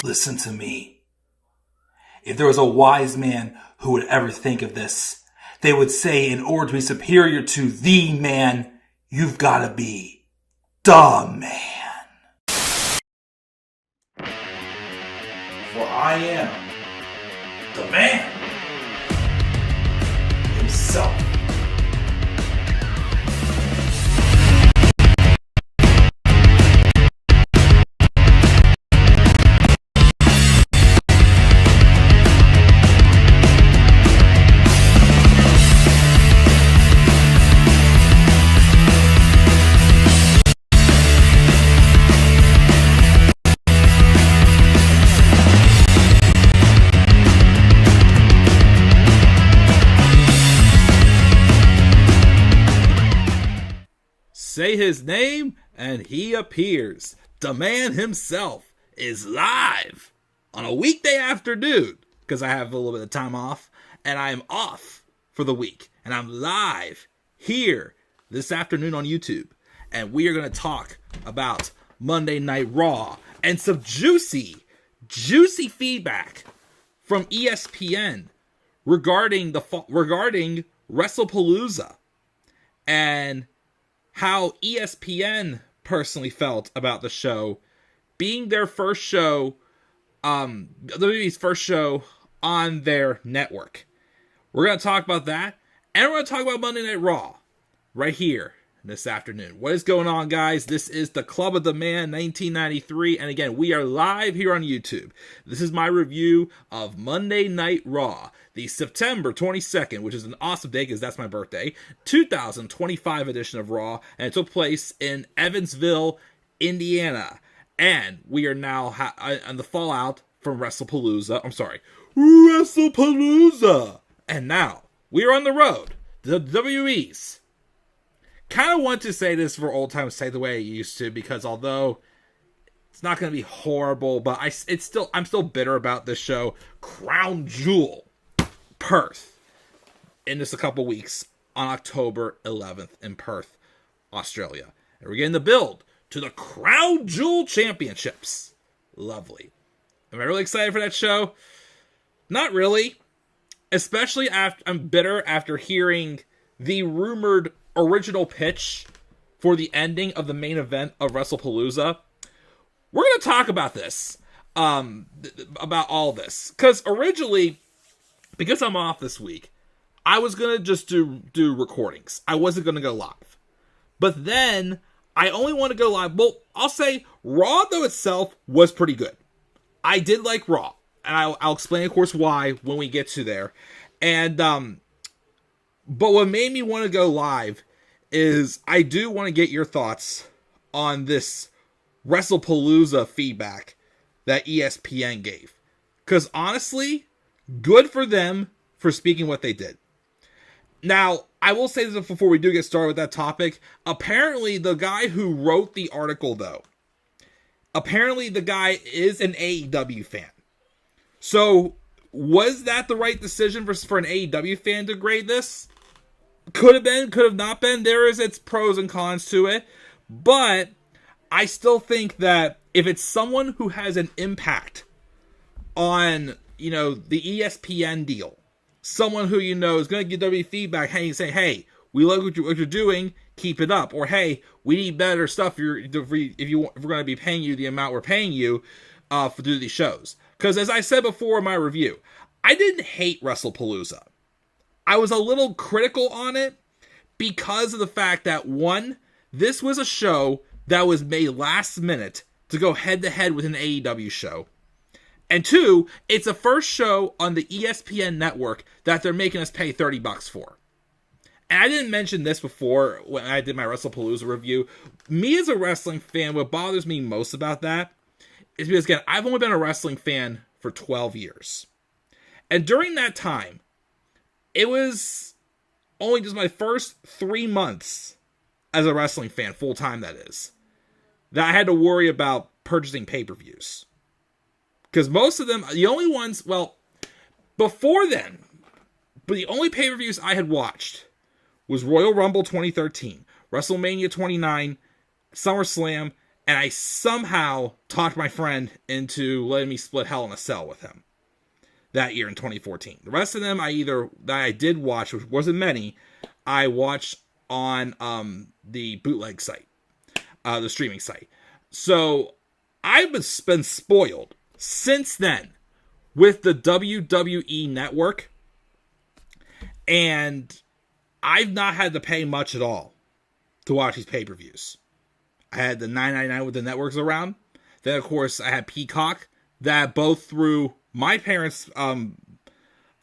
Listen to me. If there was a wise man who would ever think of this, they would say in order to be superior to the man, you've got to be the man. For I am the man himself. Say his name and he appears. The man himself is live on a weekday afternoon because I have a little bit of time off and I am off for the week and I'm live here this afternoon on YouTube, and we are going to talk about Monday Night Raw and some juicy feedback from ESPN regarding Wrestlepalooza and how ESPN personally felt about the show being their first show, WWE's first show on their network. We're going to talk about that, and we're going to talk about Monday Night Raw right here this afternoon. What is going on, guys? This is the Club of the Man 1993, and again, we are live here on YouTube. This is my review of Monday Night Raw, the September 22nd, which is an awesome day because that's my birthday, 2025 edition of Raw, and it took place in Evansville, Indiana. And we are now on the fallout from Wrestlepalooza. Wrestlepalooza! And now, we are on the road to the WWE's. Kind of want to say this for old time's sake the way I used to, because although it's not going to be horrible, but I'm still bitter about this show. Crown Jewel, Perth, in just a couple weeks on October 11th in Perth, Australia. And we're getting the build to the Crown Jewel Championships. Lovely. Am I really excited for that show? Not really. Especially after I'm bitter after hearing the rumored original pitch for the ending of the main event of Wrestlepalooza. We're going to talk about this, about all this, because originally, because I'm off this week, I was going to just do recordings. I wasn't going to go live. But then I only want to go live. Well, I'll say Raw though itself was pretty good. I did like Raw, and I'll explain, of course, why when we get to there. And but what made me want to go live is I do want to get your thoughts on this Wrestlepalooza feedback that ESPN gave. Because honestly, good for them for speaking what they did. Now, I will say this before we do get started with that topic. Apparently, the guy who wrote the article, though, apparently the guy is an AEW fan. So, was that the right decision for an AEW fan to grade this? Could have been, could have not been. There is its pros and cons to it. But I still think that if it's someone who has an impact on, the ESPN deal, someone who, is going to give WWE feedback, saying, hey, we like what you're doing, keep it up. Or, hey, we need better stuff if we're going to be paying you the amount we're paying you to do these shows. Because as I said before in my review, I didn't hate Wrestlepalooza. I was a little critical on it because of the fact that, one, this was a show that was made last minute to go head-to-head with an AEW show. And two, it's the first show on the ESPN network that they're making us pay $30 for. And I didn't mention this before when I did my Wrestlepalooza review. Me as a wrestling fan, what bothers me most about that is because, again, I've only been a wrestling fan for 12 years. And during that time, it was only just my first 3 months as a wrestling fan, full-time that is, that I had to worry about purchasing pay-per-views. Because most of them, the only ones, well, before then, but the only pay-per-views I had watched was Royal Rumble 2013, WrestleMania 29, SummerSlam, And I somehow talked my friend into letting me split Hell in a Cell with him that year in 2014. The rest of them that I did watch, which wasn't many, I watched on the bootleg site, the streaming site. So I've been spoiled since then with the WWE Network, and I've not had to pay much at all to watch these pay-per-views. I had the $9.99 with the networks around. Then, of course, I had Peacock, that both through my parents'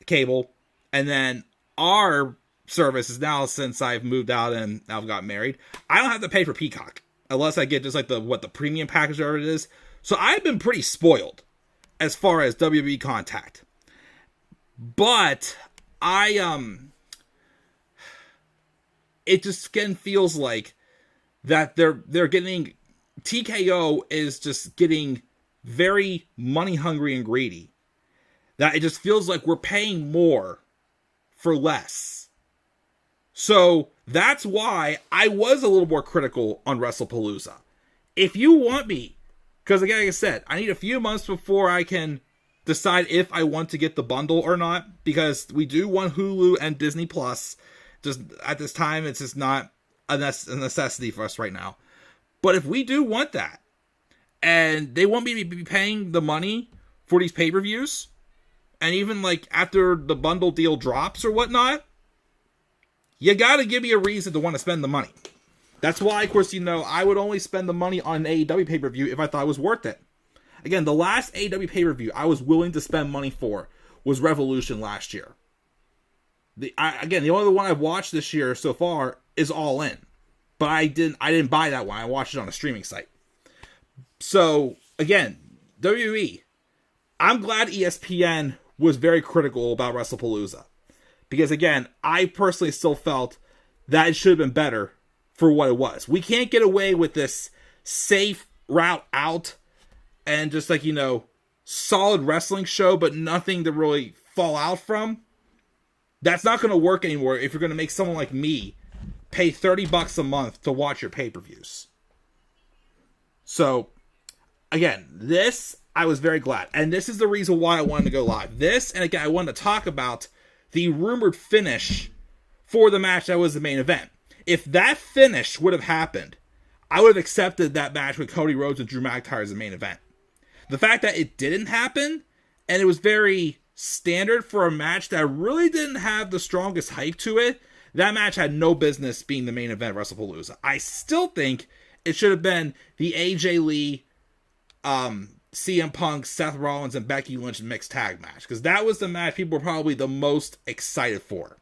cable, and then our service is now, since I've moved out and I've got married, I don't have to pay for Peacock unless I get just like the premium package or whatever it is. So I've been pretty spoiled as far as WWE contact. But it just again feels like that they're getting, TKO is just getting very money hungry and greedy. That it just feels like we're paying more for less. So that's why I was a little more critical on Wrestlepalooza. If you want me, because again, like I said, I need a few months before I can decide if I want to get the bundle or not, because we do want Hulu and Disney Plus. Just at this time, it's just not a necessity for us right now. But if we do want that, and they want me to be paying the money for these pay-per-views, and even like after the bundle deal drops or whatnot, you gotta give me a reason to want to spend the money. That's why, of course, I would only spend the money on an AEW pay-per-view if I thought it was worth it. Again, the last AEW pay-per-view I was willing to spend money for was Revolution last year. The only one I've watched this year so far is All In. But I didn't buy that one. I watched it on a streaming site. So, again, WWE, I'm glad ESPN was very critical about Wrestlepalooza. Because, again, I personally still felt that it should have been better for what it was. We can't get away with this safe route out and just like, solid wrestling show, but nothing to really fall out from. That's not going to work anymore if you're going to make someone like me pay $30 a month to watch your pay-per-views. So, again, this, I was very glad. And this is the reason why I wanted to go live. This, and again, I wanted to talk about the rumored finish for the match that was the main event. If that finish would have happened, I would have accepted that match with Cody Rhodes and Drew McIntyre as the main event. The fact that it didn't happen, and it was very standard for a match that really didn't have the strongest hype to it, that match had no business being the main event of Wrestlepalooza. I still think it should have been the AJ Lee, CM Punk, Seth Rollins, and Becky Lynch mixed tag match, because that was the match people were probably the most excited for.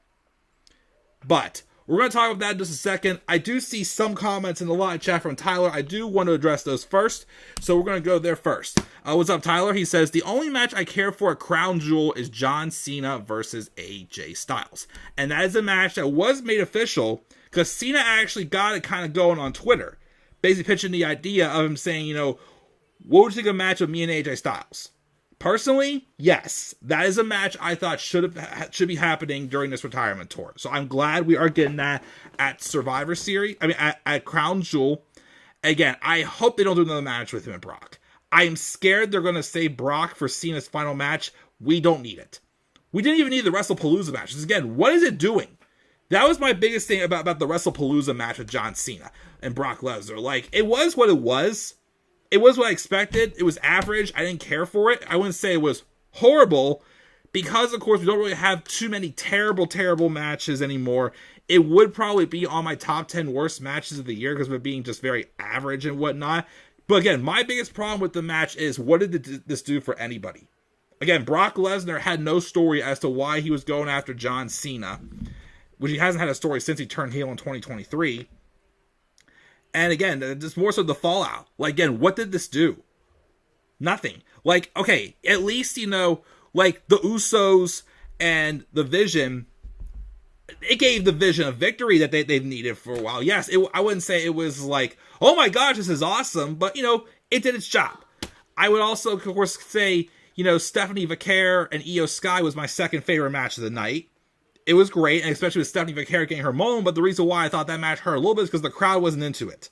But we're going to talk about that in just a second. I do see some comments in the live chat from Tyler. I do want to address those first, so we're going to go there first. What's up, Tyler? He says, the only match I care for at Crown Jewel is John Cena versus AJ Styles. And that is a match that was made official because Cena actually got it kind of going on Twitter, basically pitching the idea of him saying, what would you think of a match of me and AJ Styles? Personally, yes, that is a match I thought should be happening during this retirement tour. So I'm glad we are getting that at Survivor Series. At Crown Jewel. Again, I hope they don't do another match with him and Brock. I am scared they're going to save Brock for Cena's final match. We don't need it. We didn't even need the Wrestlepalooza match. Again, what is it doing? That was my biggest thing about the Wrestlepalooza match with John Cena and Brock Lesnar. Like, it was what it was. It was what I expected. It was average. I didn't care for it. I wouldn't say it was horrible because, of course, we don't really have too many terrible, terrible matches anymore. It would probably be on my top 10 worst matches of the year because of it being just very average and whatnot. But again, my biggest problem with the match is what did this do for anybody? Again, Brock Lesnar had no story as to why he was going after John Cena, which he hasn't had a story since he turned heel in 2023. And again, just more so the fallout. Like, again, what did this do? Nothing. Like, okay, at least, like the Usos and the Vision, it gave the Vision a victory that they've needed for a while. Yes, I wouldn't say it was like, oh my gosh, this is awesome, but, it did its job. I would also, of course, say, Stephanie Vaquer and Io Sky was my second favorite match of the night. It was great, and especially with Stephanie Vaquer getting her moment, but the reason why I thought that match hurt a little bit is because the crowd wasn't into it.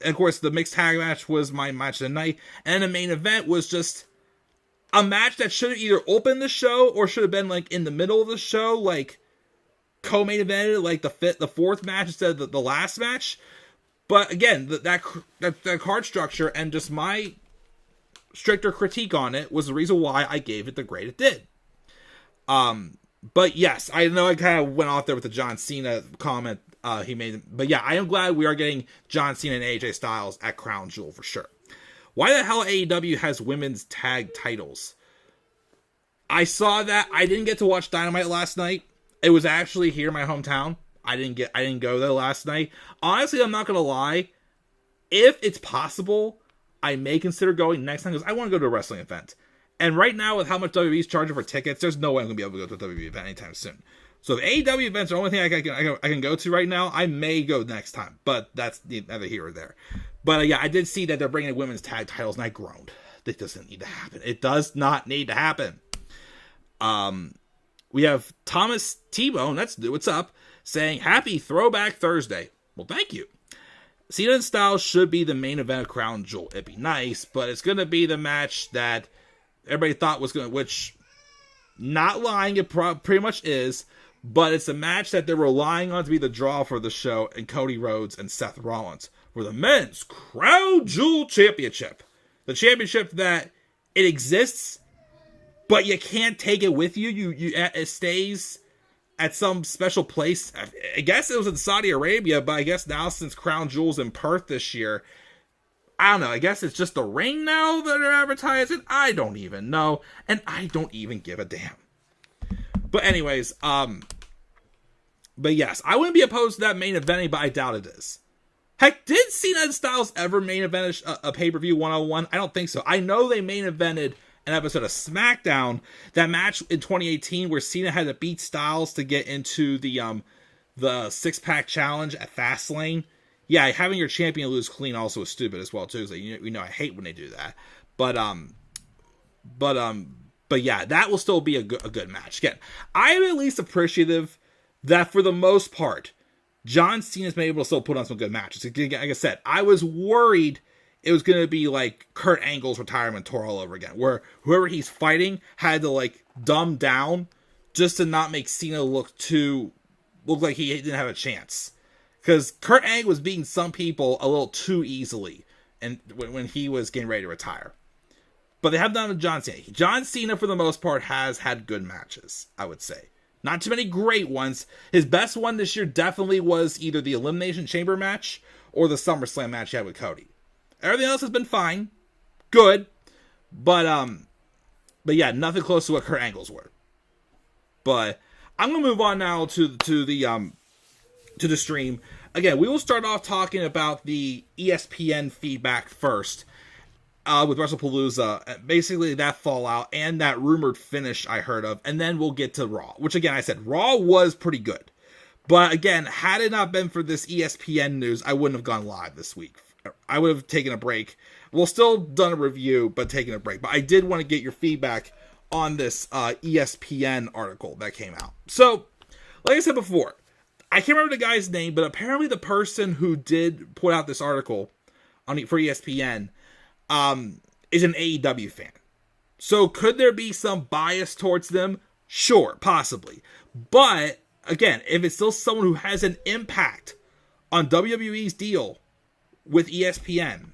And of course, the mixed tag match was my match of the night. And the main event was just a match that should have either opened the show or should have been like in the middle of the show, like co-main evented, like the fourth match instead of the last match. But again, that card structure and just my stricter critique on it was the reason why I gave it the grade it did. But yes, I know I kind of went off there with the John Cena comment he made. But yeah, I am glad we are getting John Cena and AJ Styles at Crown Jewel for sure. Why the hell AEW has women's tag titles? I saw that. I didn't get to watch Dynamite last night. It was actually here in my hometown. I didn't go there last night. Honestly, I'm not gonna lie. If it's possible, I may consider going next time because I want to go to a wrestling event. And right now, with how much WWE's charging for tickets, there's no way I'm gonna be able to go to a WWE event anytime soon. So if AEW events are the only thing I can go to right now, I may go next time. But that's neither here or there. But yeah, I did see that they're bringing women's tag titles, and I groaned. That doesn't need to happen. It does not need to happen. We have Thomas T-Bone, that's what's up, saying, Happy Throwback Thursday. Well, thank you. Cena and Styles should be the main event of Crown Jewel. It'd be nice, but it's going to be the match that everybody thought was going to, which, not lying, it pretty much is, but it's a match that they're relying on to be the draw for the show, and Cody Rhodes and Seth Rollins for the men's Crown Jewel Championship. The championship that it exists, but you can't take it with you. It stays at some special place. I guess it was in Saudi Arabia, but I guess now since Crown Jewel's in Perth this year, I don't know. I guess it's just the ring now that are advertising. I don't even know, and I don't even give a damn. But anyways, but yes, I wouldn't be opposed to that main eventing, but I doubt it is. Heck, did Cena and Styles ever main event a pay-per-view one-on-one? I don't think so. I know they main evented an episode of SmackDown, that match in 2018 where Cena had to beat Styles to get into the six-pack challenge at Fastlane. Yeah, having your champion lose clean also is stupid as well too. So you know I hate when they do that. But yeah, that will still be a good match. Again, I am at least appreciative that for the most part, John Cena's been able to still put on some good matches. Like I said, I was worried it was going to be like Kurt Angle's retirement tour all over again, where whoever he's fighting had to like dumb down just to not make Cena look like he didn't have a chance. Because Kurt Angle was beating some people a little too easily, and when he was getting ready to retire. But they have done with John Cena. John Cena, for the most part, has had good matches, I would say. Not too many great ones. His best one this year definitely was either the Elimination Chamber match or the SummerSlam match he had with Cody. Everything else has been fine. Good. But yeah, nothing close to what Kurt Angle's were. But I'm going to move on now to the stream. Again, we will start off talking about the ESPN feedback first. With Wrestlepalooza, basically that fallout and that rumored finish I heard of, and then we'll get to Raw, which again, I said, Raw was pretty good. But again, had it not been for this ESPN news, I wouldn't have gone live this week. I would have taken a break. We'll still done a review, but taking a break. But I did want to get your feedback on this ESPN article that came out. So, like I said before, I can't remember the guy's name, but apparently the person who did put out this article for ESPN is an AEW fan. So could there be some bias towards them? Sure, possibly. But again, if it's still someone who has an impact on WWE's deal with ESPN,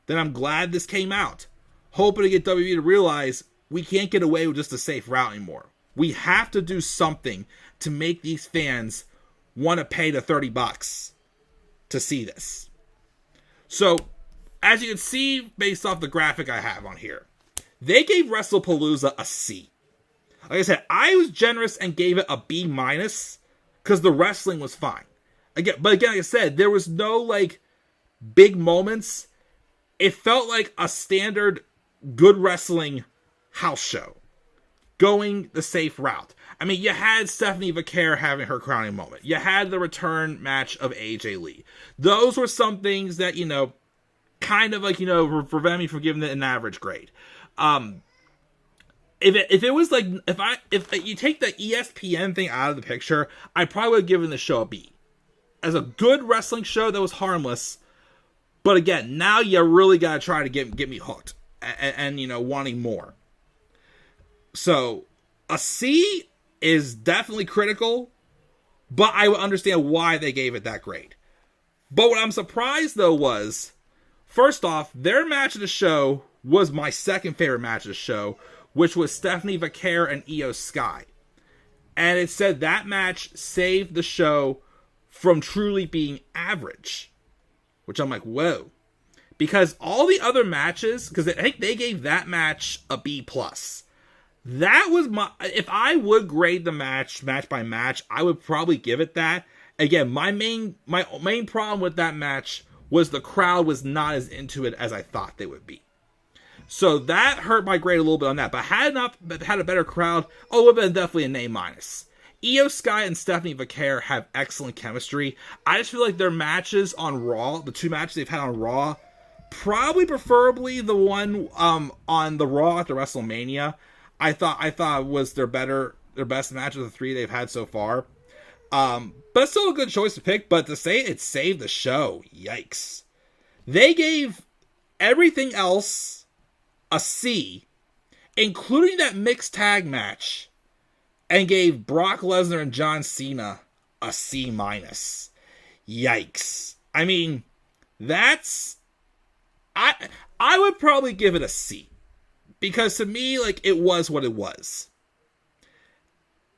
then I'm glad this came out. Hoping to get WWE to realize we can't get away with just a safe route anymore. We have to do something to make these fans want to pay the $30 to see this. So, as you can see, based off the graphic I have on here, they gave Wrestlepalooza a C. Like I said, I was generous and gave it a B- because the wrestling was fine. But again, like I said, there was no like big moments. It felt like a standard good wrestling house show, going the safe route. I mean, you had Stephanie Vaquer having her crowning moment. You had the return match of AJ Lee. Those were some things that, kind of like, prevent me from giving it an average grade. If it was like, if you take the ESPN thing out of the picture, I probably would have given the show a B. As a good wrestling show that was harmless, But again, now you really got to try to get me hooked and wanting more. So a C is definitely critical, but I would understand why they gave it that grade. But what I'm surprised though was, first off, their match of the show was my second favorite match of the show, which was Stephanie Vaquer and Io Sky. And it said that match saved the show from truly being average. Which I'm like, whoa. Because all the other matches, because I think they gave that match a B+. That was if I would grade the match by match, I would probably give it that. Again, my main problem with that match was the crowd was not as into it as I thought they would be. So that hurt my grade a little bit on that. But had a better crowd, it would have been definitely an A-. Io Sky and Stephanie Vaquer have excellent chemistry. I just feel like their matches on Raw, the two matches they've had on Raw, probably preferably the one on the Raw at the WrestleMania, I thought was their best match of the three they've had so far. But it's still a good choice to pick. But to say it saved the show, yikes! They gave everything else a C, including that mixed tag match, and gave Brock Lesnar and John Cena a C-. Yikes. I mean, that's... I would probably give it a C. Because to me, like, it was what it was.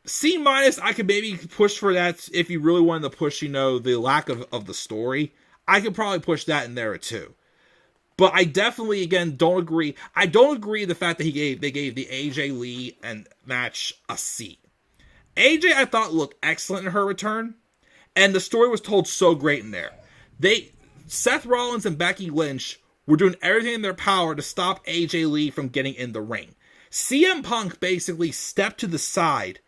C-, I could maybe push for that if you really wanted to push, the lack of the story. I could probably push that in there too. But I definitely, again, don't agree. I don't agree with the fact that they gave the AJ Lee and match a C. AJ, I thought, looked excellent in her return, and the story was told so great in there. Seth Rollins and Becky Lynch were doing everything in their power to stop AJ Lee from getting in the ring. CM Punk basically stepped to the side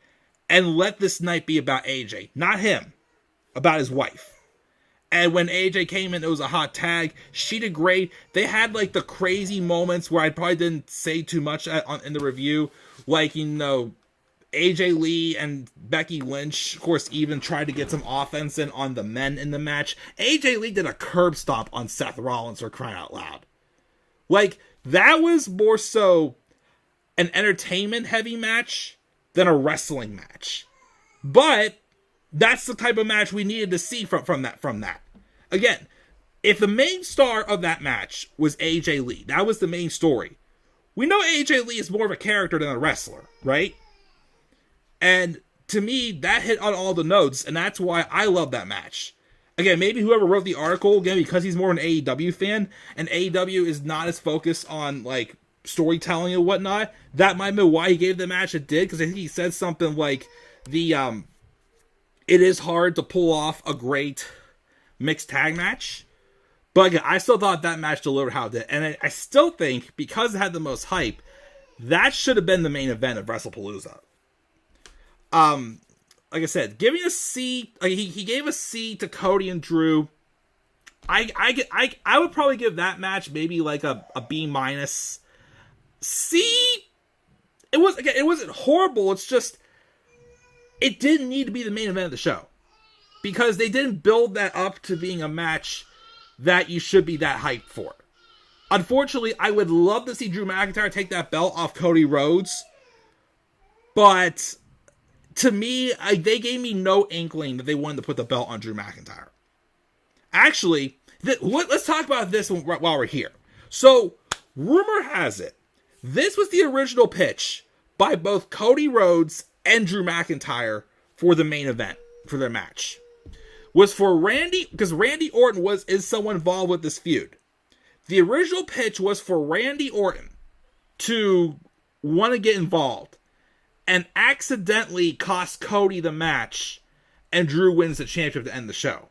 and let this night be about AJ, not him, about his wife. And when AJ came in, it was a hot tag. She did great. They had like the crazy moments where I probably didn't say too much in the review. Like, AJ Lee and Becky Lynch, of course, even tried to get some offense in on the men in the match. AJ Lee did a curb stomp on Seth Rollins, for crying out loud. Like, that was more so an entertainment-heavy match than a wrestling match. But that's the type of match we needed to see from that. Again, if the main star of that match was AJ Lee, that was the main story. We know AJ Lee is more of a character than a wrestler, right? And to me, that hit on all the notes, and that's why I love that match. Again, maybe whoever wrote the article, again, because he's more an AEW fan, and AEW is not as focused on, like, storytelling and whatnot, that might be why he gave the match it did, because I think he said something like, it is hard to pull off a great mixed tag match. But again, I still thought that match delivered how it did. And I still think, because it had the most hype, that should have been the main event of Wrestlepalooza. Like I said, giving a C, like he gave a C to Cody and Drew. I would probably give that match maybe like a B-. C, it wasn't horrible. It's just, it didn't need to be the main event of the show. Because they didn't build that up to being a match that you should be that hyped for. Unfortunately, I would love to see Drew McIntyre take that belt off Cody Rhodes. But to me, they gave me no inkling that they wanted to put the belt on Drew McIntyre. Actually, let's talk about this while we're here. So, rumor has it, this was the original pitch by both Cody Rhodes and Drew McIntyre for the main event, for their match. Was for Randy, because Randy Orton is someone involved with this feud. The original pitch was for Randy Orton to want to get involved and accidentally cost Cody the match, and Drew wins the championship to end the show.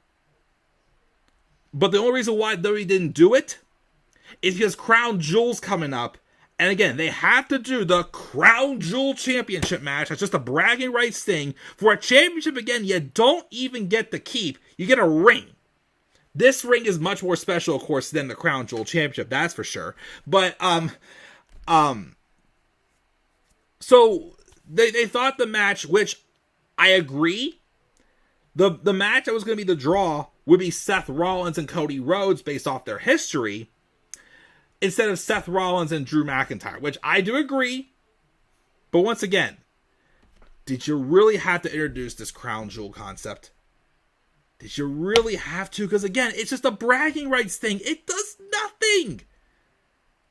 But the only reason why WWE didn't do it is because Crown Jewel's coming up. And again, they have to do the Crown Jewel Championship match. That's just a bragging rights thing. For a championship, again, you don't even get the keep. You get a ring. This ring is much more special, of course, than the Crown Jewel Championship. That's for sure. But, so they thought the match, which I agree, the match that was going to be the draw would be Seth Rollins and Cody Rhodes based off their history, instead of Seth Rollins and Drew McIntyre, which I do agree. But once again, did you really have to introduce this crown jewel concept? Did you really have to? Because again, it's just a bragging rights thing. It does nothing.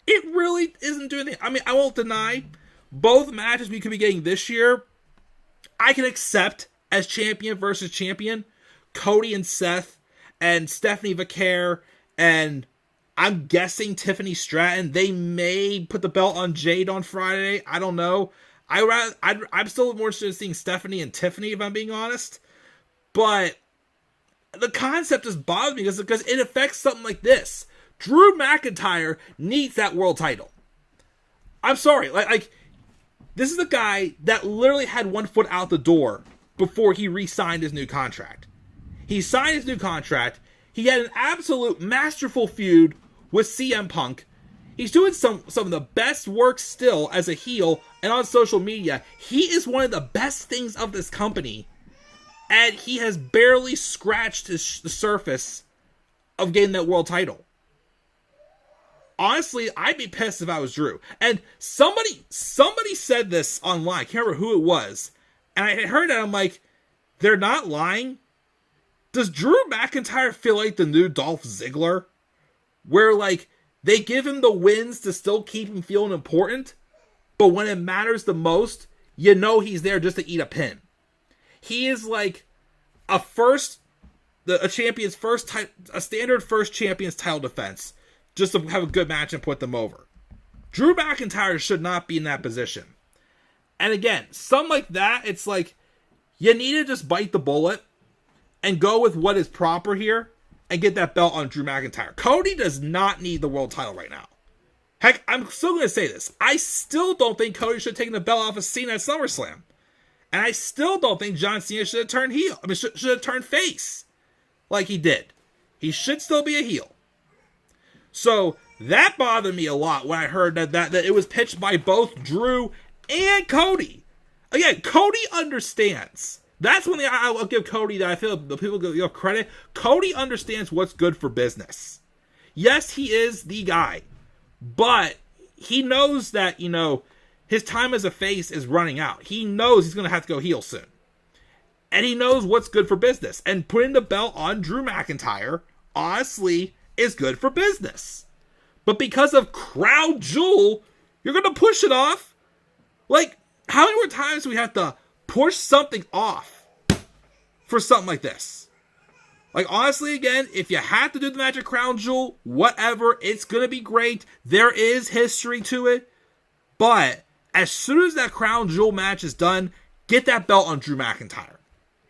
It really isn't doing anything. I mean, I won't deny both matches we could be getting this year, I can accept as champion versus champion. Cody and Seth and Stephanie Vaquer and I'm guessing Tiffany Stratton. They may put the belt on Jade on Friday. I don't know. I'm still more interested in seeing Stephanie and Tiffany, if I'm being honest. But the concept just bothers me because it affects something like this. Drew McIntyre needs that world title. I'm sorry. Like this is a guy that literally had one foot out the door before he re-signed his new contract. He signed his new contract. He had an absolute masterful feud with CM Punk. He's doing some of the best work still as a heel and on social media. He is one of the best things of this company. And he has barely scratched the surface of getting that world title. Honestly, I'd be pissed if I was Drew. And somebody said this online. I can't remember who it was. And I had heard it. I'm like, they're not lying. Does Drew McIntyre feel like the new Dolph Ziggler? Where, like, they give him the wins to still keep him feeling important. But when it matters the most, you know he's there just to eat a pin. He is like a standard first champion's title defense. Just to have a good match and put them over. Drew McIntyre should not be in that position. And again, something like that, it's like, you need to just bite the bullet and go with what is proper here and get that belt on Drew McIntyre. Cody does not need the world title right now. Heck, I'm still going to say this. I still don't think Cody should have taken the belt off of Cena at SummerSlam. And I still don't think John Cena should have turned heel. I mean, should have turned face like he did. He should still be a heel. So that bothered me a lot when I heard that it was pitched by both Drew and Cody. Again, Cody understands. That's one thing I'll give Cody that I feel the people give credit. Cody understands what's good for business. Yes, he is the guy. But he knows that, his time as a face is running out. He knows he's going to have to go heel soon. And he knows what's good for business. And putting the belt on Drew McIntyre, honestly, is good for business. But because of Crown Jewel, you're going to push it off? Like, how many more times do we have to push something off for something like this? Like, honestly, again, if you have to do the match at Crown Jewel, whatever, it's going to be great. There is history to it. But as soon as that Crown Jewel match is done, get that belt on Drew McIntyre.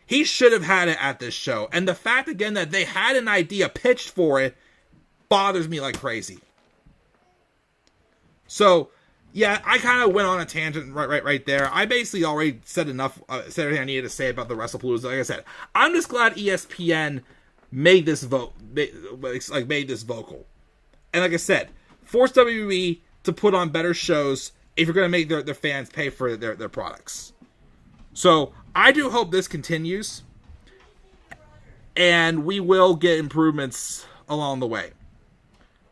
He should have had it at this show. And the fact, again, that they had an idea pitched for it bothers me like crazy. So, yeah, I kind of went on a tangent right there. I basically already said enough, said everything I needed to say about the Wrestlepalooza. Like I said, I'm just glad ESPN made this made this vocal. And like I said, force WWE to put on better shows if you're going to make their fans pay for their products. So, I do hope this continues. And we will get improvements along the way.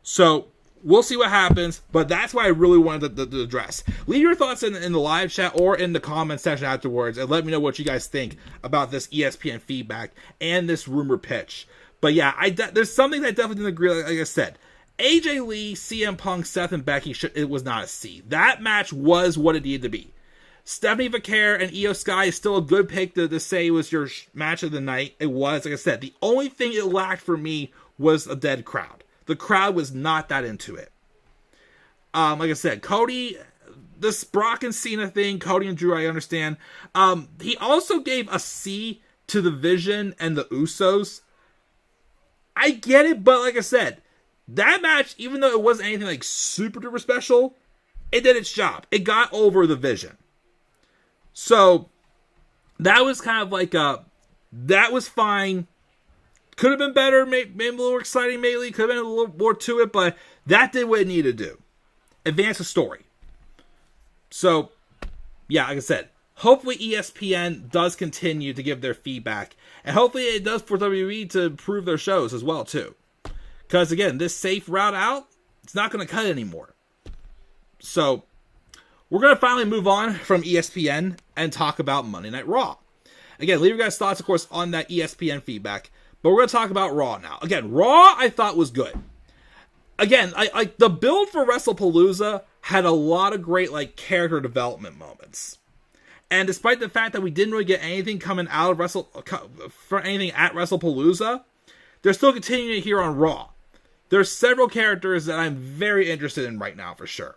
So, we'll see what happens, but that's why I really wanted to address. Leave your thoughts in the live chat or in the comment section afterwards, and let me know what you guys think about this ESPN feedback and this rumor pitch. But yeah, there's something that I definitely didn't agree with. Like I said, AJ Lee, CM Punk, Seth, and Becky, it was not a C. That match was what it needed to be. Stephanie Vaquer and Io Sky is still a good pick to say it was your match of the night. It was, like I said, the only thing it lacked for me was a dead crowd. The crowd was not that into it. Like I said, Cody, this Brock and Cena thing, Cody and Drew, I understand. He also gave a C to the Vision and the Usos. I get it, but like I said, that match, even though it wasn't anything like super duper special, it did its job. It got over the Vision. So, that was kind of like that was fine. Could have been better, maybe a little more exciting, maybe. Could have been a little more to it, but that did what it needed to do. Advance the story. So, yeah, like I said, hopefully ESPN does continue to give their feedback. And hopefully it does for WWE to improve their shows as well, too. Because, again, this safe route out, it's not going to cut anymore. So, we're going to finally move on from ESPN and talk about Monday Night Raw. Again, leave your guys' thoughts, of course, on that ESPN feedback. But we're going to talk about Raw now. Again, Raw I thought was good. Again, the build for Wrestlepalooza had a lot of great character development moments. And despite the fact that we didn't really get anything coming out of for anything at Wrestlepalooza, they're still continuing here on Raw. There's several characters that I'm very interested in right now for sure.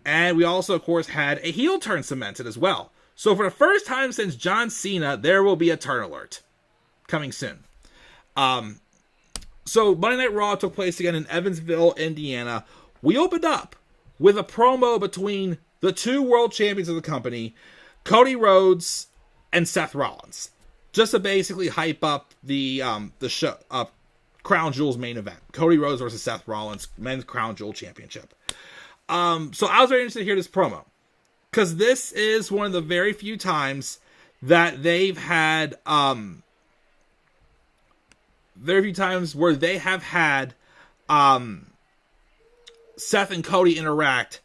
And we also, of course, had a heel turn cemented as well. So for the first time since John Cena, there will be a turn alert coming soon. So Monday Night Raw took place again in Evansville, Indiana. We opened up with a promo between the two world champions of the company, Cody Rhodes and Seth Rollins, just to basically hype up the show, Crown Jewel's main event, Cody Rhodes versus Seth Rollins, Men's Crown Jewel Championship. So I was very interested to hear this promo, because this is one of the very few times that they've had, very few times where they have had Seth and Cody interact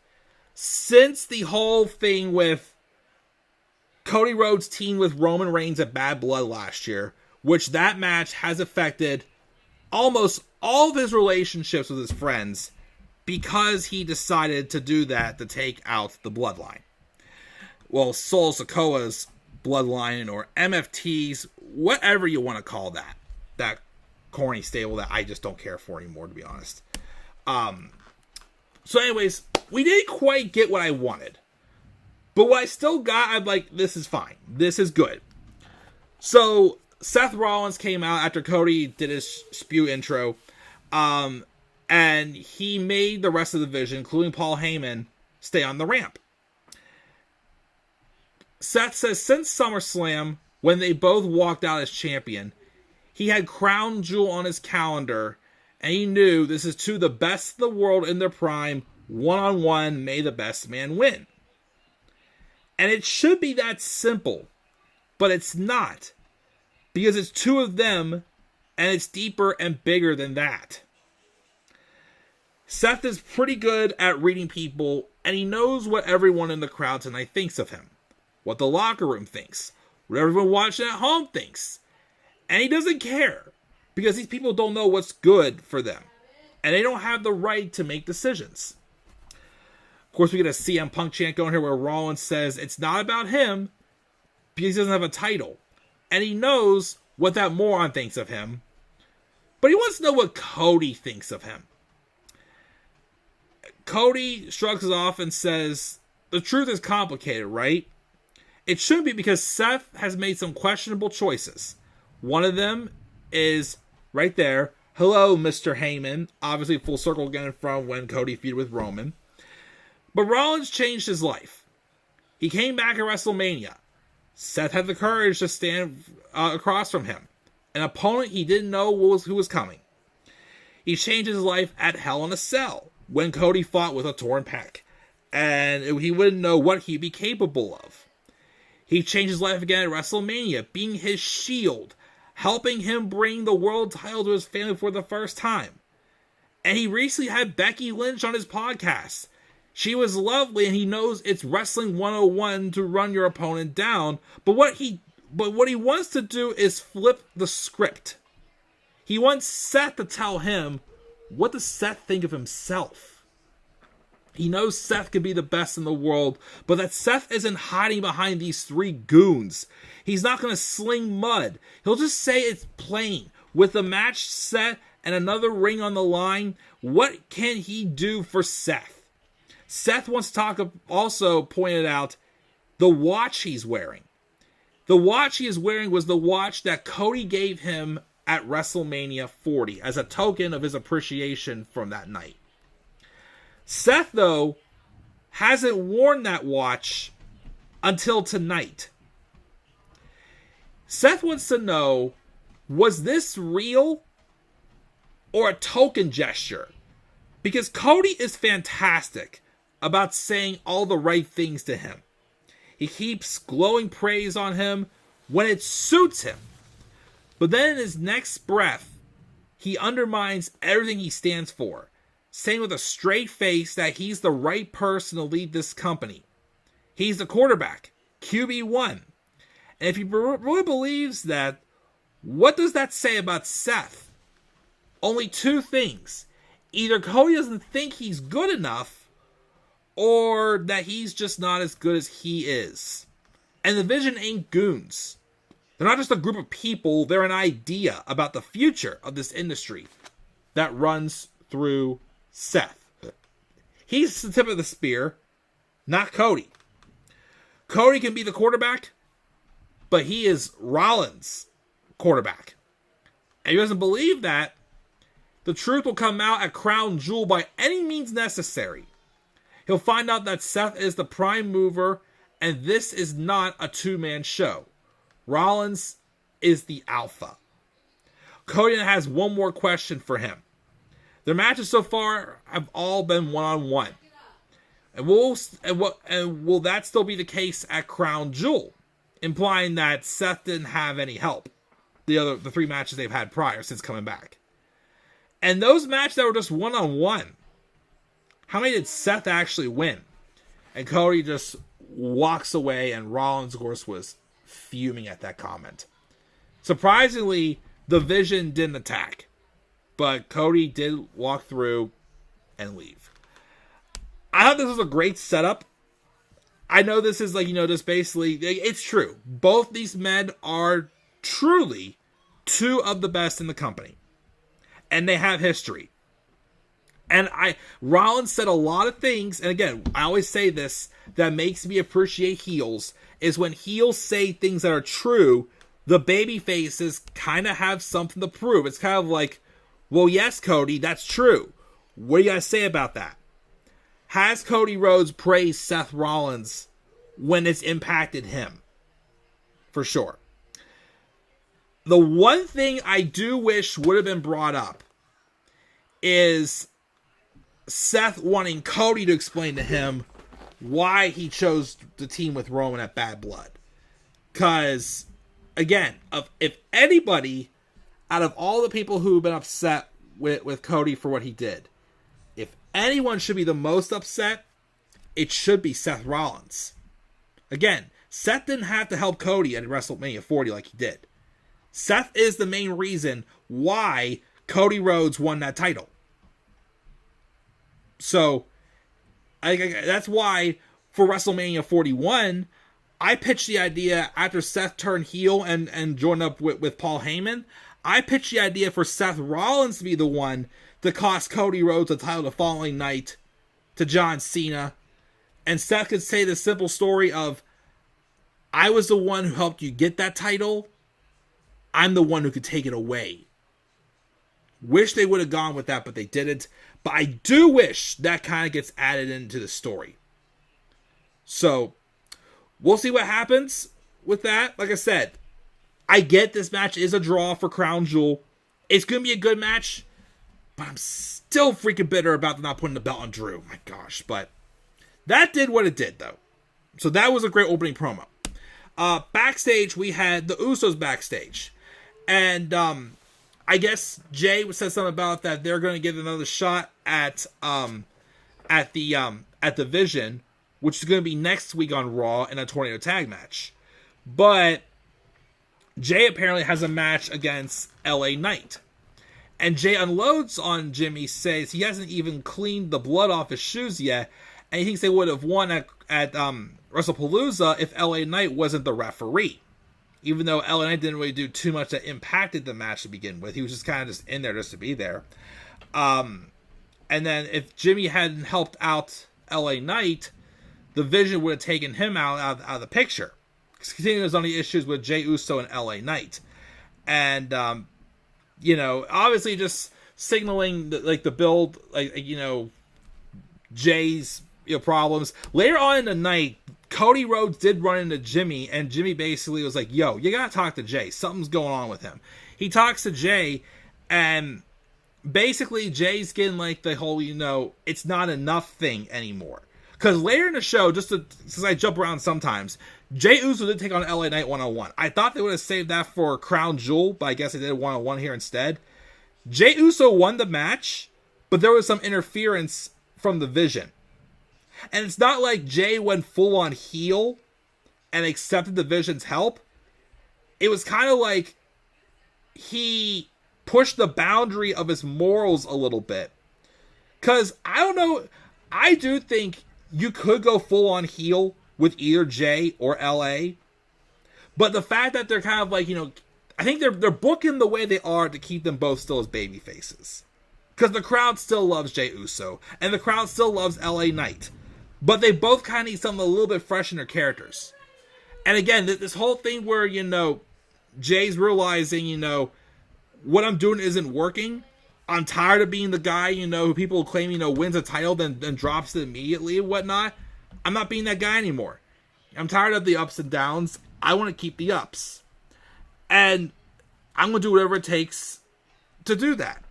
since the whole thing with Cody Rhodes' team with Roman Reigns at Bad Blood last year, which that match has affected almost all of his relationships with his friends because he decided to do that to take out the bloodline. Well, Sol Sikoa's bloodline, or MFT's, whatever you want to call that corny stable that I just don't care for anymore, to be honest. So anyways, we didn't quite get what I wanted. But what I still got, I'm like, this is fine. This is good. So, Seth Rollins came out after Cody did his spew intro. And he made the rest of the division, including Paul Heyman, stay on the ramp. Seth says since SummerSlam, when they both walked out as champion, he had Crown Jewel on his calendar, and he knew this is two of the best in the world in their prime, one-on-one, may the best man win. And it should be that simple, but it's not, because it's two of them, and it's deeper and bigger than that. Seth is pretty good at reading people, and he knows what everyone in the crowd tonight thinks of him, what the locker room thinks, what everyone watching at home thinks. And he doesn't care, because these people don't know what's good for them, and they don't have the right to make decisions. Of course, we get a CM Punk chant going here where Rollins says it's not about him because he doesn't have a title. And he knows what that moron thinks of him, but he wants to know what Cody thinks of him. Cody shrugs it off and says, the truth is complicated, right? It shouldn't be, because Seth has made some questionable choices. One of them is right there. Hello, Mr. Heyman. Obviously full circle again from when Cody feuded with Roman. But Rollins changed his life. He came back at WrestleMania. Seth had the courage to stand across from him, an opponent he didn't know who was coming. He changed his life at Hell in a Cell, when Cody fought with a torn pec, and he wouldn't know what he'd be capable of. He changed his life again at WrestleMania, being his shield, helping him bring the world title to his family for the first time. And he recently had Becky Lynch on his podcast. She was lovely, and he knows it's Wrestling 101 to run your opponent down, but what he wants to do is flip the script. He wants Seth to tell him, what does Seth think of himself? He knows Seth could be the best in the world, but that Seth isn't hiding behind these three goons. He's not going to sling mud. He'll just say it's plain. With the match set and another ring on the line, what can he do for Seth? Seth wants to talk, also pointed out, the watch he's wearing. The watch he is wearing was the watch that Cody gave him at WrestleMania 40 as a token of his appreciation from that night. Seth, though, hasn't worn that watch until tonight. Seth wants to know, was this real or a token gesture? Because Cody is fantastic about saying all the right things to him. He keeps glowing praise on him when it suits him. But then in his next breath, he undermines everything he stands for, saying with a straight face that he's the right person to lead this company. He's the quarterback, QB1. And if he really believes that, what does that say about Seth? Only two things. Either Cody doesn't think he's good enough, or that he's just not as good as he is. And the Vision ain't goons. They're not just a group of people, they're an idea about the future of this industry that runs through Seth. He's the tip of the spear, not Cody. Cody can be the quarterback, but he is Rollins' quarterback. And he doesn't believe that, the truth will come out at Crown Jewel by any means necessary. He'll find out that Seth is the prime mover, and this is not a two-man show. Rollins is the alpha. Cody has one more question for him. Their matches so far have all been one-on-one. And will that still be the case at Crown Jewel? Implying that Seth didn't have any help. The three matches they've had prior since coming back. And those matches that were just one-on-one, how many did Seth actually win? And Cody just walks away, and Rollins, of course, was fuming at that comment. Surprisingly, the Vision didn't attack, but Cody did walk through and leave. I thought this was a great setup. I know this is just basically, it's true. Both these men are truly two of the best in the company. And they have history. And Rollins said a lot of things, and again, I always say this, that makes me appreciate heels, is when heels say things that are true, the baby faces kind of have something to prove. It's kind of like, well, yes, Cody, that's true. What do you guys say about that? Has Cody Rhodes praised Seth Rollins when it's impacted him? For sure. The one thing I do wish would have been brought up is Seth wanting Cody to explain to him why he chose the team with Roman at Bad Blood. Because, again, if anybody, out of all the people who have been upset with Cody for what he did, if anyone should be the most upset, it should be Seth Rollins. Again, Seth didn't have to help Cody at WrestleMania 40 like he did. Seth is the main reason why Cody Rhodes won that title. So, that's why for WrestleMania 41, I pitched the idea after Seth turned heel and joined up with Paul Heyman. I pitched the idea for Seth Rollins to be the one to cost Cody Rhodes the title the following night to John Cena. And Seth could say the simple story of, I was the one who helped you get that title. I'm the one who could take it away. Wish they would have gone with that, but they didn't. But I do wish that kind of gets added into the story. So, we'll see what happens with that. Like I said, I get this match is a draw for Crown Jewel. It's going to be a good match. But I'm still freaking bitter about not putting the belt on Drew. My gosh. But that did what it did, though. So that was a great opening promo. Backstage, we had the Usos backstage. And I guess Jay said something about that they're going to get another shot at the Vision, which is going to be next week on Raw in a tornado tag match. But Jay apparently has a match against LA Knight. And Jay unloads on Jimmy, says he hasn't even cleaned the blood off his shoes yet, and he thinks they would have won at Wrestlepalooza if LA Knight wasn't the referee. Even though LA Knight didn't really do too much that impacted the match to begin with. He was just kind of just in there just to be there. And then if Jimmy hadn't helped out LA Knight, the Vision would have taken him out of the picture. Because continues on the issues with Jey Uso and LA Knight. And, obviously just signaling the build, Jay's problems. Later on in the night, Cody Rhodes did run into Jimmy, and Jimmy basically was like, yo, you gotta talk to Jay. Something's going on with him. He talks to Jay, and basically Jay's getting the whole, it's not enough thing anymore. Because later in the show, since I jump around sometimes, Jey Uso did take on LA Knight one-on-one. I thought they would have saved that for Crown Jewel, but I guess they did one-on-one here instead. Jey Uso won the match, but there was some interference from the Vision. And it's not like Jey went full-on heel and accepted the Vision's help. It was kind of like he pushed the boundary of his morals a little bit. Because, I don't know, I do think you could go full-on heel with either Jey or LA. But the fact that they're kind of like, I think they're booking the way they are to keep them both still as baby faces. Because the crowd still loves Jey Uso, and the crowd still loves LA Knight. But they both kind of need something a little bit fresh in their characters. And again, this whole thing where, Jay's realizing, what I'm doing isn't working. I'm tired of being the guy, who people claim, wins a title, then drops it immediately and whatnot. I'm not being that guy anymore. I'm tired of the ups and downs. I want to keep the ups. And I'm going to do whatever it takes to do that.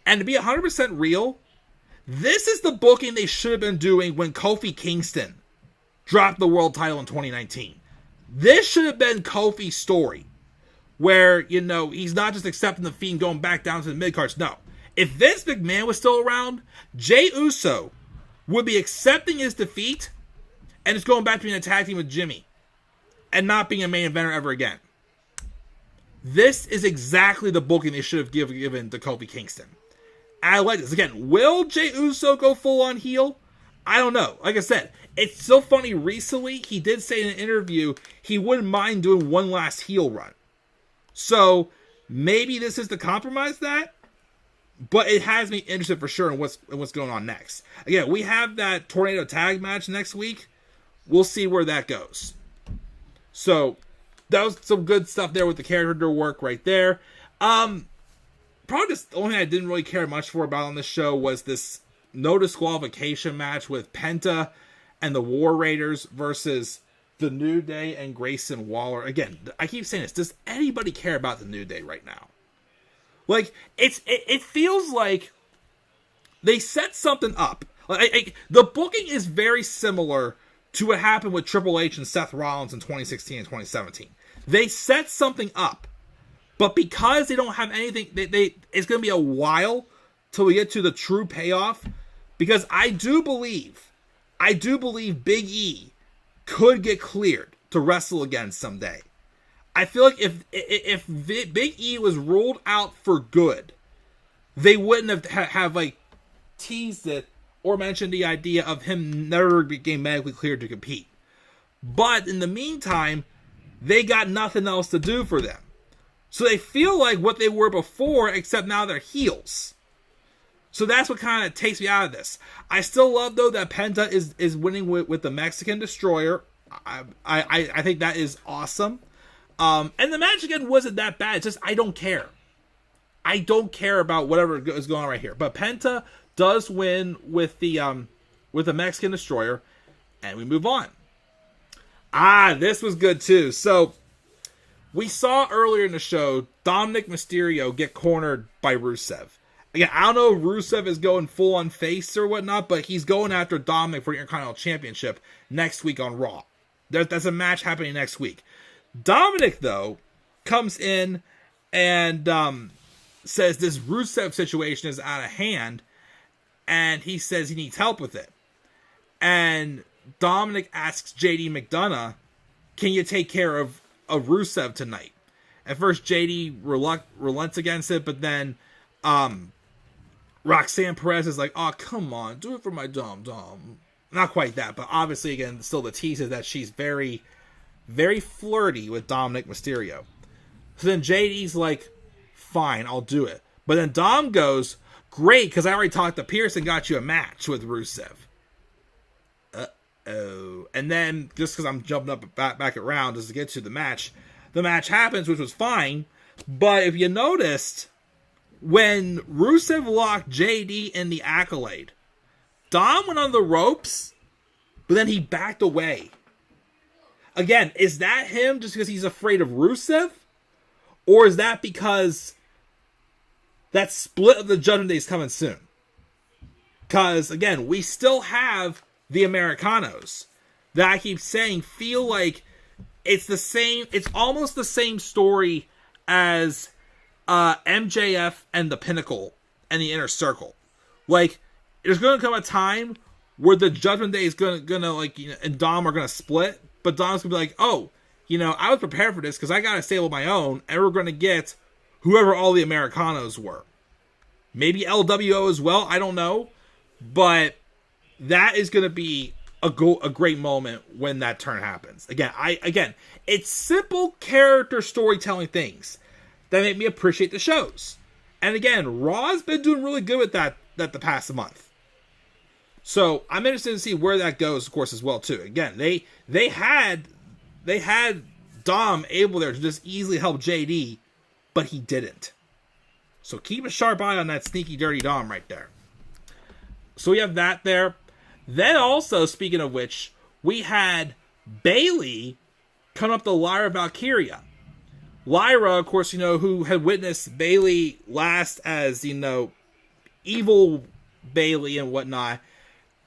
And to be 100% real, this is the booking they should have been doing when Kofi Kingston dropped the world title in 2019. This should have been Kofi's story. Where, he's not just accepting the fee and going back down to the mid-cards. No. If Vince McMahon was still around, Jey Uso would be accepting his defeat and just going back to being a tag team with Jimmy. And not being a main eventer ever again. This is exactly the booking they should have given to Kofi Kingston. And I like this. Again, will Jey Uso go full-on heel? I don't know. Like I said, it's so funny. Recently, he did say in an interview he wouldn't mind doing one last heel run. So, maybe this is to compromise that, but it has me interested for sure in what's going on next. Again, we have that tornado tag match next week. We'll see where that goes. So, that was some good stuff there with the character work right there. Probably just the only thing I didn't really care much for about on this show was this no disqualification match with Penta and the War Raiders versus the New Day and Grayson Waller. Again, I keep saying this. Does anybody care about the New Day right now? Like, it feels like they set something up. Like, the booking is very similar to what happened with Triple H and Seth Rollins in 2016 and 2017. They set something up, but because they don't have anything, it's going to be a while till we get to the true payoff. Because I do believe Big E could get cleared to wrestle again someday. I feel like if Big E was ruled out for good, they wouldn't have like teased it or mentioned the idea of him never being medically cleared to compete. But in the meantime, they got nothing else to do for them. So they feel like what they were before, except now they're heels. So that's what kind of takes me out of this. I still love, though, that Penta is winning with the Mexican Destroyer. I think that is awesome. And the match, again, wasn't that bad. It's just, I don't care. I don't care about whatever is going on right here. But Penta does win with the Mexican Destroyer. And we move on. This was good, too. So, we saw earlier in the show, Dominik Mysterio get cornered by Rusev. Again, I don't know if Rusev is going full on face or whatnot, but he's going after Dominik for the Intercontinental Championship next week on Raw. There's a match happening next week. Dominik, though, comes in and says this Rusev situation is out of hand, and he says he needs help with it. And Dominik asks JD McDonough, can you take care of Rusev tonight? At first, JD relents against it, but then Roxanne Perez is like, oh, come on, do it for my Dom. Not quite that, but obviously, again, still the tease is that she's very, very flirty with Dominik Mysterio. So then JD's like, fine, I'll do it. But then Dom goes, great, because I already talked to Pierce and got you a match with Rusev. Uh-oh. And then, just because I'm jumping up back around just to get to the match happens, which was fine. But if you noticed, when Rusev locked JD in the Accolade, Dom went on the ropes, but then he backed away. Again, is that him just because he's afraid of Rusev? Or is that because that split of the Judgment Day is coming soon? Because, again, we still have the Americanos that I keep saying feel like it's almost the same story as MJF and the Pinnacle and the Inner Circle. Like, there's going to come a time where the Judgment Day is gonna like, you know, and Dom are gonna split, but Dom's gonna be like, oh, you know, I was prepared for this because I got a stable of my own, and we're gonna get whoever all the Americanos were. Maybe LWO as well, I don't know, but that is gonna be a great moment when that turn happens. Again, it's simple character storytelling things that make me appreciate the shows. And again, Raw's been doing really good with that the past month. So I'm interested to see where that goes, of course, as well too. Again, they had Dom able there to just easily help JD, but he didn't. So keep a sharp eye on that sneaky, dirty Dom right there. So we have that there. Then also, speaking of which, we had Bayley come up to Lyra Valkyria. Lyra, of course, you know, who had witnessed Bayley last as, you know, evil Bayley and whatnot.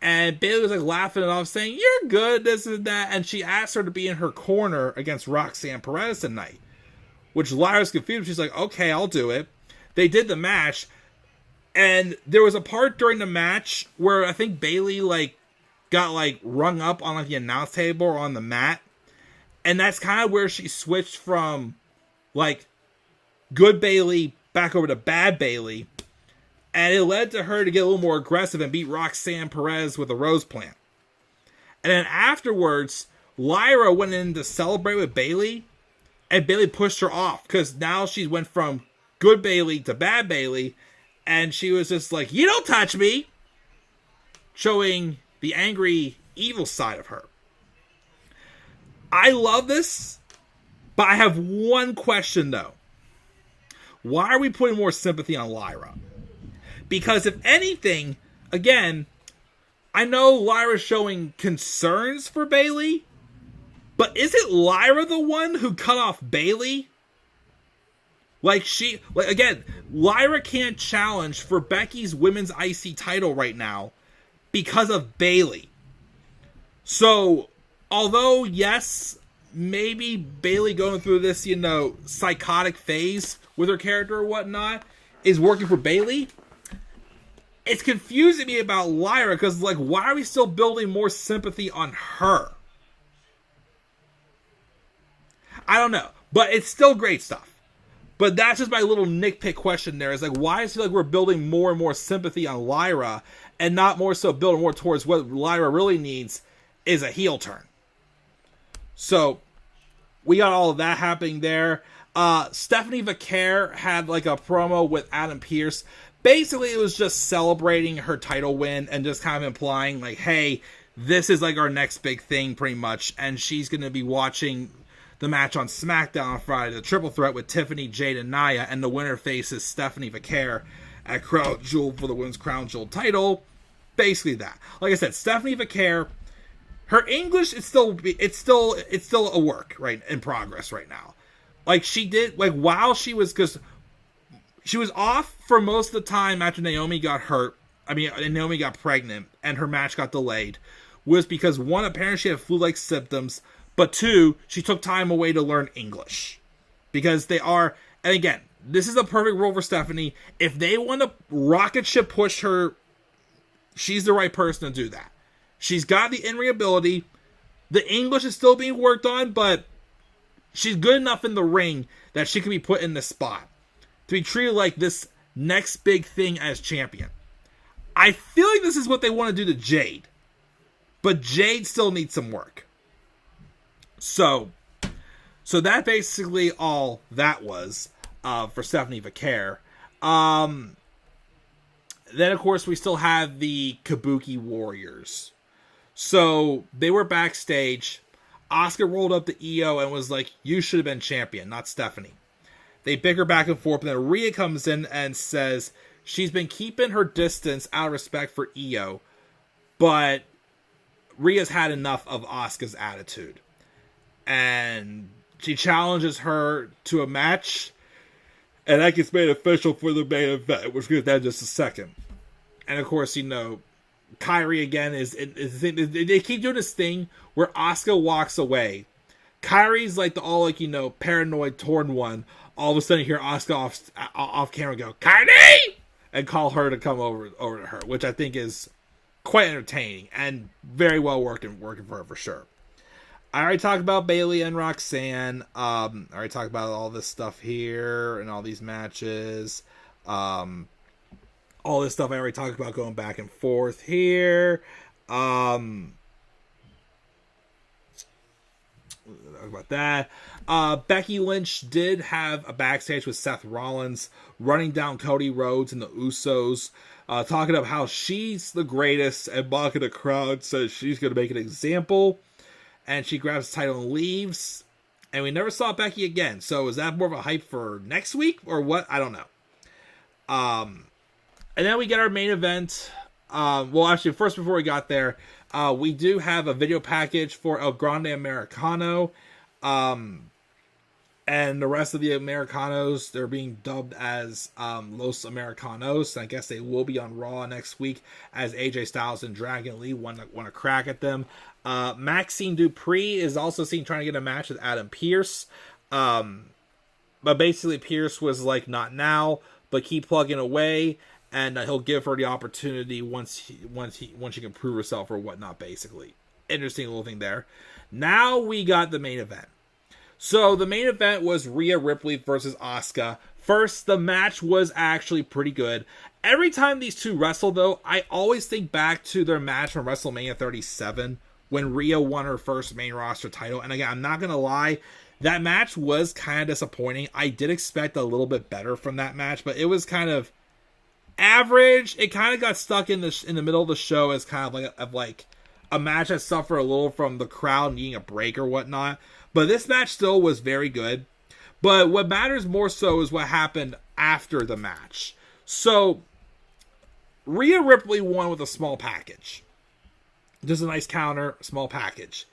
And Bayley was like laughing it off, saying, "You're good, this and that." And she asked her to be in her corner against Roxanne Perez tonight. Which Lyra's confused. She's like, "Okay, I'll do it." They did the match. And there was a part during the match where I think Bayley like got like rung up on like the announce table or on the mat. And that's kind of where she switched from like good Bayley back over to bad Bayley. And it led to her to get a little more aggressive and beat Roxanne Perez with a Rose plant. And then afterwards, Lyra went in to celebrate with Bayley. And Bayley pushed her off. Because now she went from good Bayley to bad Bayley. And she was just like, "You don't touch me." Showing the angry, evil side of her. I love this. But I have one question though. Why are we putting more sympathy on Lyra? Because if anything, again, I know Lyra's showing concerns for Bayley, but isn't Lyra the one who cut off Bayley? Again, Lyra can't challenge for Becky's women's IC title right now because of Bayley. So, although, yes, maybe Bayley going through this, you know, psychotic phase with her character or whatnot is working for Bayley, it's confusing me about Lyra because, like, why are we still building more sympathy on her? I don't know, but it's still great stuff. But that's just my little nitpick question there. Is like, why does it feel like we're building more and more sympathy on Lyra and not more so building more towards what Lyra really needs is a heel turn? So, we got all of that happening there. Stephanie Vaquer had like a promo with Adam Pearce. Basically, it was just celebrating her title win and just kind of implying like, hey, this is like our next big thing pretty much. And she's going to be watching the match on SmackDown on Friday, the triple threat with Tiffany, Jade, and Nia, and the winner faces Stephanie Vaquer at Crown Jewel for the women's Crown Jewel title. Basically that. Like I said, Stephanie Vaquer, her English is it's still a work right in progress right now. Like she did, like while she was, because she was off for most of the time after Naomi got hurt. Naomi got pregnant and her match got delayed, was because one, apparently she had flu-like symptoms. But two, she took time away to learn English. Because they are, and again, this is a perfect role for Stephanie. If they want to rocket ship push her, she's the right person to do that. She's got the in-ring ability. The English is still being worked on, but she's good enough in the ring that she can be put in this spot to be treated like this next big thing as champion. I feel like this is what they want to do to Jade. But Jade still needs some work. So that basically all that was for Stephanie Vaquer. Then, of course, we still have the Kabuki Warriors. So they were backstage. Asuka rolled up to Io and was like, "You should have been champion, not Stephanie." They bicker back and forth, and then Rhea comes in and says she's been keeping her distance out of respect for Io, but Rhea's had enough of Asuka's attitude. And she challenges her to a match, and that gets made official for the main event. We're going to get that in just a second. And of course, you know, Kairi again they keep doing this thing where Asuka walks away. Kairi's like the all paranoid torn one. All of a sudden, you hear Asuka off camera go, Kairi! And call her to come over to her, which I think is quite entertaining and very well working for her for sure. I already talked about Bayley and Roxanne. I already talked about all this stuff here and all these matches. All this stuff I already talked about going back and forth here. Talk about that. Becky Lynch did have a backstage with Seth Rollins running down Cody, Rhodes, and the Usos, talking about how she's the greatest, and mocking the crowd, says she's going to make an example, and she grabs the title and leaves, and we never saw Becky again. So is that more of a hype for next week, or what? I don't know. And then we get our main event. Well, actually, first, before we got there, we do have a video package for El Grande Americano. And the rest of the Americanos, they're being dubbed as Los Americanos. I guess they will be on Raw next week as AJ Styles and Dragon Lee want to crack at them. Maxine Dupree is also seen trying to get a match with Adam Pearce. But basically, Pearce was like, not now, but keep plugging away. And he'll give her the opportunity once she can prove herself or whatnot, basically. Interesting little thing there. Now we got the main event. So the main event was Rhea Ripley versus Asuka. First, the match was actually pretty good. Every time these two wrestle, though, I always think back to their match from WrestleMania 37 when Rhea won her first main roster title. And again, I'm not going to lie, that match was kind of disappointing. I did expect a little bit better from that match, but it was kind of average. It kind of got stuck in the middle of the show as kind of like a match that suffered a little from the crowd needing a break or whatnot. But this match still was very good. But what matters more so is what happened after the match. So, Rhea Ripley won with a small package. Just a nice counter, small package.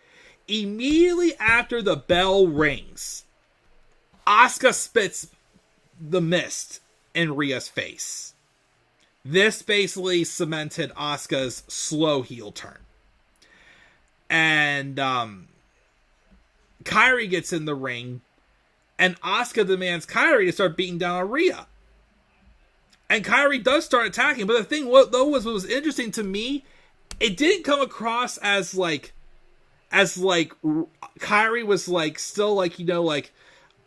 Immediately after the bell rings, Asuka spits the mist in Rhea's face. This basically cemented Asuka's slow heel turn. And Kairi gets in the ring, and Asuka demands Kairi to start beating down on Rhea. And Kairi does start attacking, but the thing what was interesting to me, it didn't come across as like Kairi was like still like,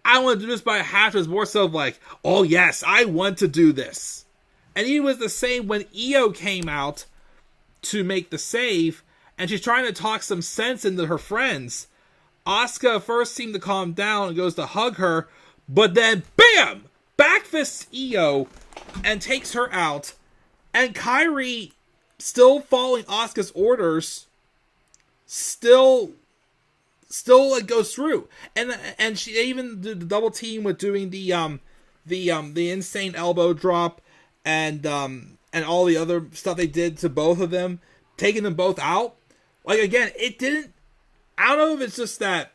I want to do this, but I have to. It's more so like, oh yes, I want to do this. And he was the same when Io came out to make the save, and she's trying to talk some sense into her friends. Asuka first seemed to calm down and goes to hug her, but then, bam! Backfists Io and takes her out. And Kairi, still following Asuka's orders, still like goes through. And she even did the double team with doing the insane elbow drop and all the other stuff they did to both of them, taking them both out. Like, again, it didn't... I don't know if it's just that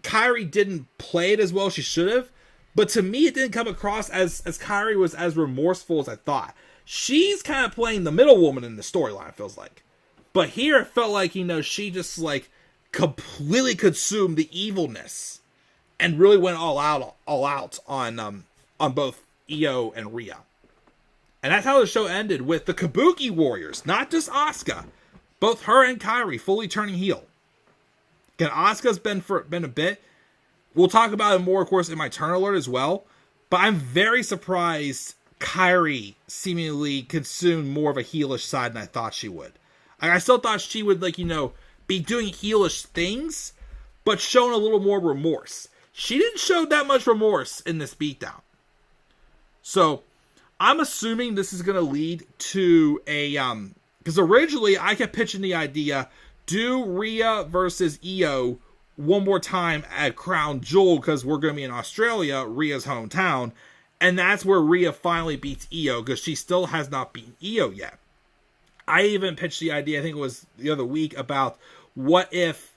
Kairi didn't play it as well as she should have, but to me, it didn't come across as Kairi was as remorseful as I thought. She's kind of playing the middle woman in the storyline, it feels like. But here, it felt like, she just, like, completely consumed the evilness and really went all out on both Io and Rhea. And that's how the show ended, with the Kabuki Warriors, not just Asuka, both her and Kairi fully turning heel. Again, Asuka's been a bit. We'll talk about it more, of course, in my turn alert as well. But I'm very surprised Kairi seemingly consumed more of a heelish side than I thought she would. I still thought she would, be doing heelish things, but showing a little more remorse. She didn't show that much remorse in this beatdown. So, I'm assuming this is going to lead to a... Because originally, I kept pitching the idea... Do Rhea versus Io one more time at Crown Jewel, because we're going to be in Australia, Rhea's hometown, and that's where Rhea finally beats Io, because she still has not beaten Io yet. I even pitched the idea, I think it was the other week, about what if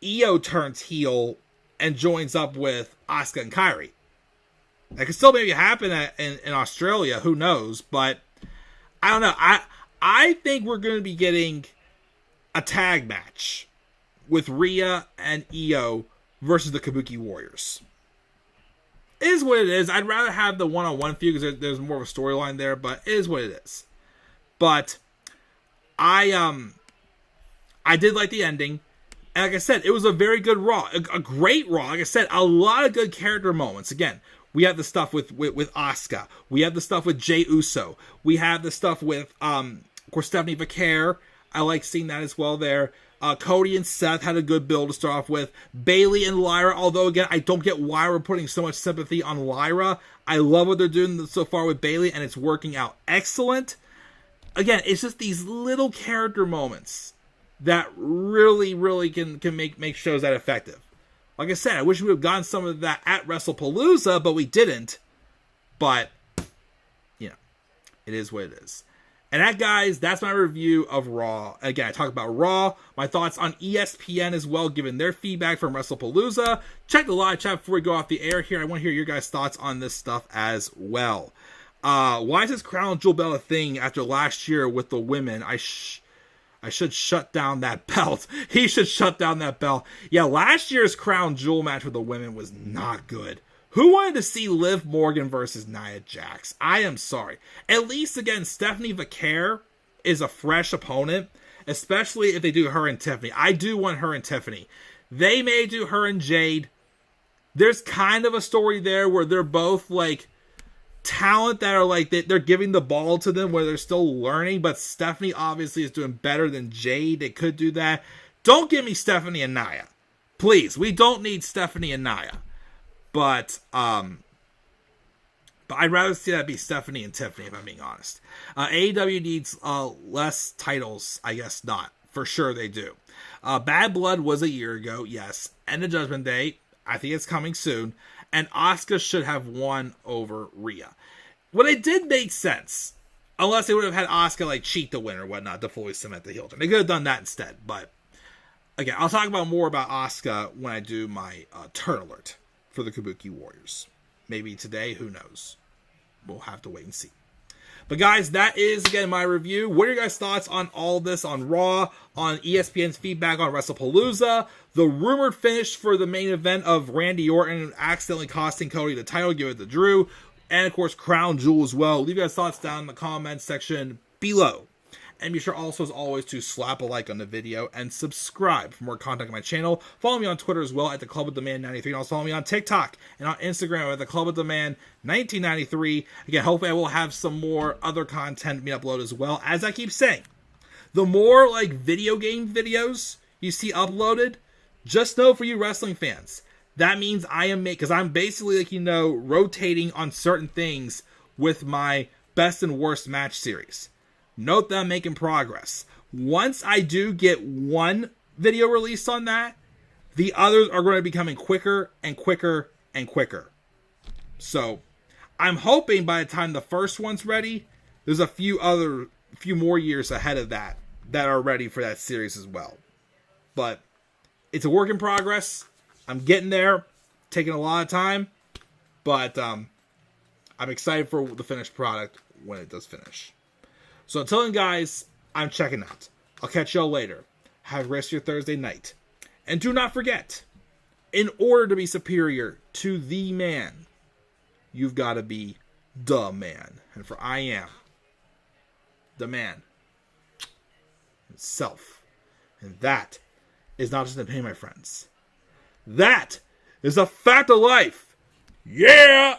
Io turns heel and joins up with Asuka and Kairi. That could still maybe happen in Australia, who knows, but I don't know. I think we're going to be getting a tag match with Rhea and Io versus the Kabuki Warriors. It is what it is. I'd rather have the one-on-one feud because there's more of a storyline there, but it is what it is. But I did like the ending. And like I said, it was a very good Raw. A great Raw. Like I said, a lot of good character moments. Again, we have the stuff with Asuka. We have the stuff with Jey Uso. We have the stuff with, of course, Stephanie Vaquer. I like seeing that as well there. Cody and Seth had a good build to start off with. Bayley and Lyra, although, again, I don't get why we're putting so much sympathy on Lyra. I love what they're doing so far with Bayley, and it's working out excellent. Again, it's just these little character moments that really, really can make shows that effective. Like I said, I wish we would have gotten some of that at Wrestlepalooza, but we didn't. But, you know, it is what it is. And that, guys, that's my review of Raw. Again, I talked about Raw, my thoughts on ESPN as well, given their feedback from Wrestlepalooza. Check the live chat before we go off the air here. I want to hear your guys' thoughts on this stuff as well. Why is this crown jewel belt a thing after last year with the women? I should shut down that belt. He should shut down that belt. Yeah, last year's crown jewel match with the women was not good. Who wanted to see Liv Morgan versus Nia Jax? I am sorry. At least, again, Stephanie Vaquer is a fresh opponent, especially if they do her and Tiffany. I do want her and Tiffany. They may do her and Jade. There's kind of a story there where they're both, like, talent that are, like, they're giving the ball to them where they're still learning, but Stephanie obviously is doing better than Jade. They could do that. Don't give me Stephanie and Nia. Please, we don't need Stephanie and Nia. But I'd rather see that be Stephanie and Tiffany, if I'm being honest. AEW needs less titles, I guess not. For sure they do. Bad Blood was a year ago, yes. End of Judgment Day, I think it's coming soon. And Asuka should have won over Rhea. Well, it did make sense. Unless they would have had Asuka, like, cheat the win or whatnot to fully cement the heel turn. They could have done that instead. But, again, I'll talk about more about Asuka when I do my turn alert for the Kabuki Warriors. Maybe today, who knows? We'll have to wait and see. But guys, that is, again, my review. What are your guys' thoughts on all this on Raw, on ESPN's feedback on Wrestlepalooza, the rumored finish for the main event of Randy Orton accidentally costing Cody the title, give it to Drew, and of course, Crown Jewel as well. Leave your guys' thoughts down in the comments section below. And be sure also, as always, to slap a like on the video and subscribe for more content on my channel. Follow me on Twitter as well at The Club of Demand 93. And also follow me on TikTok and on Instagram at The Club of Demand 1993. Again, hopefully I will have some more other content being uploaded as well. As I keep saying, the more like video game videos you see uploaded, just know for you wrestling fans, that means I am because I'm basically, like, you know, rotating on certain things with my best and worst match series. Note that I'm making progress. Once I do get one video released on that, the others are going to be coming quicker and quicker and quicker. So, I'm hoping by the time the first one's ready, there's a few more years ahead of that are ready for that series as well. But it's a work in progress. I'm getting there, taking a lot of time, but I'm excited for the finished product when it does finish. So until then, guys, I'm checking out. I'll catch y'all later. Have a rest of your Thursday night. And do not forget, in order to be superior to the man, you've got to be the man. And for I am the man himself. And that is not just an opinion, my friends. That is a fact of life. Yeah!